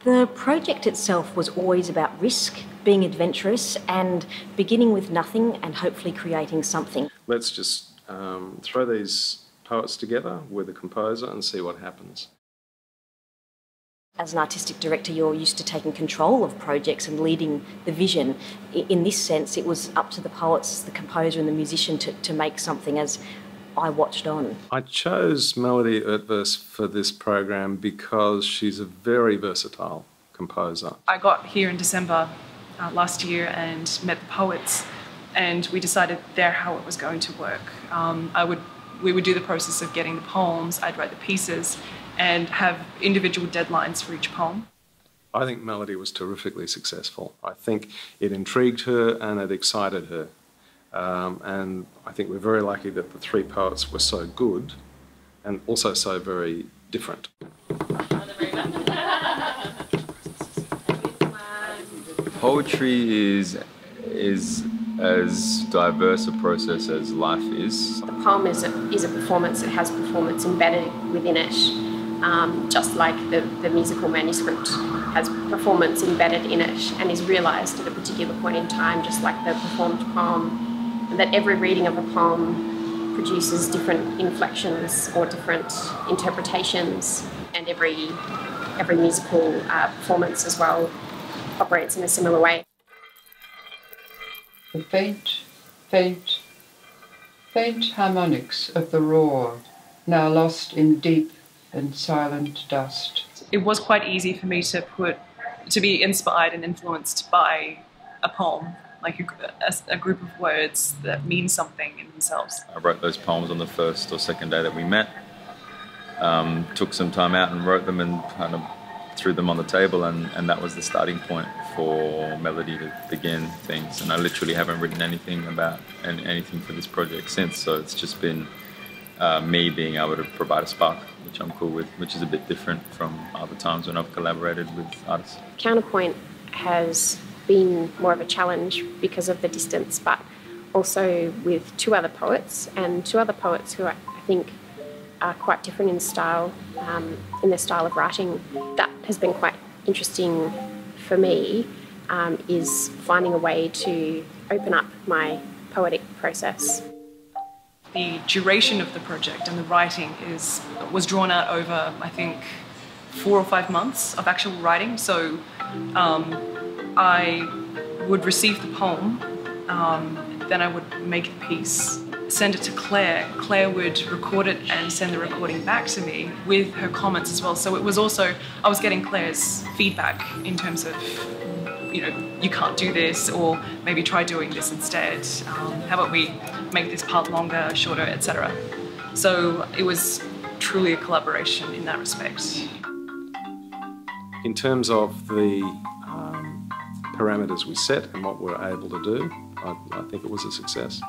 The project itself was always about risk, being adventurous and beginning with nothing and hopefully creating something. Let's just throw these poets together with a composer and see what happens. As an artistic director, you're used to taking control of projects and leading the vision. In this sense, it was up to the poets, the composer and the musician to make something as I watched on. I chose Melody Ertverse for this program because she's a very versatile composer. I got here in December last year and met the poets, and we decided there how it was going to work. We would do the process of getting the poems, I'd write the pieces, and have individual deadlines for each poem. I think Melody was terrifically successful. I think it intrigued her and it excited her. And I think we're very lucky that the three poets were so good and also so very different. Poetry is as diverse a process as life is. The poem is a performance. It has performance embedded within it, just like the musical manuscript has performance embedded in it and is realised at a particular point in time, just like the performed poem. And that every reading of a poem produces different inflections or different interpretations, and every musical performance as well operates in a similar way. The faint, faint, faint harmonics of the roar, now lost in deep and silent dust. It was quite easy for me to be inspired and influenced by a poem, like a group of words that mean something in themselves. I wrote those poems on the first or second day that we met, took some time out and wrote them and kind of threw them on the table, and that was the starting point for Melody to begin things. And I literally haven't written anything about anything for this project since, so it's just been me being able to provide a spark, which I'm cool with, which is a bit different from other times when I've collaborated with artists. Counterpoint has been more of a challenge because of the distance, but also with two other poets who I think are quite different in style, in their style of writing. That has been quite interesting for me, is finding a way to open up my poetic process. The duration of the project and the writing was drawn out over, I think, 4 or 5 months of actual writing. So I would receive the poem, then I would make the piece, send it to Claire. Claire would record it and send the recording back to me with her comments as well. So it was also, I was getting Claire's feedback in terms of, you know, you can't do this, or maybe try doing this instead. How about we make this part longer, shorter, etc. So it was truly a collaboration in that respect. In terms of the parameters we set and what we're able to do, I think it was a success.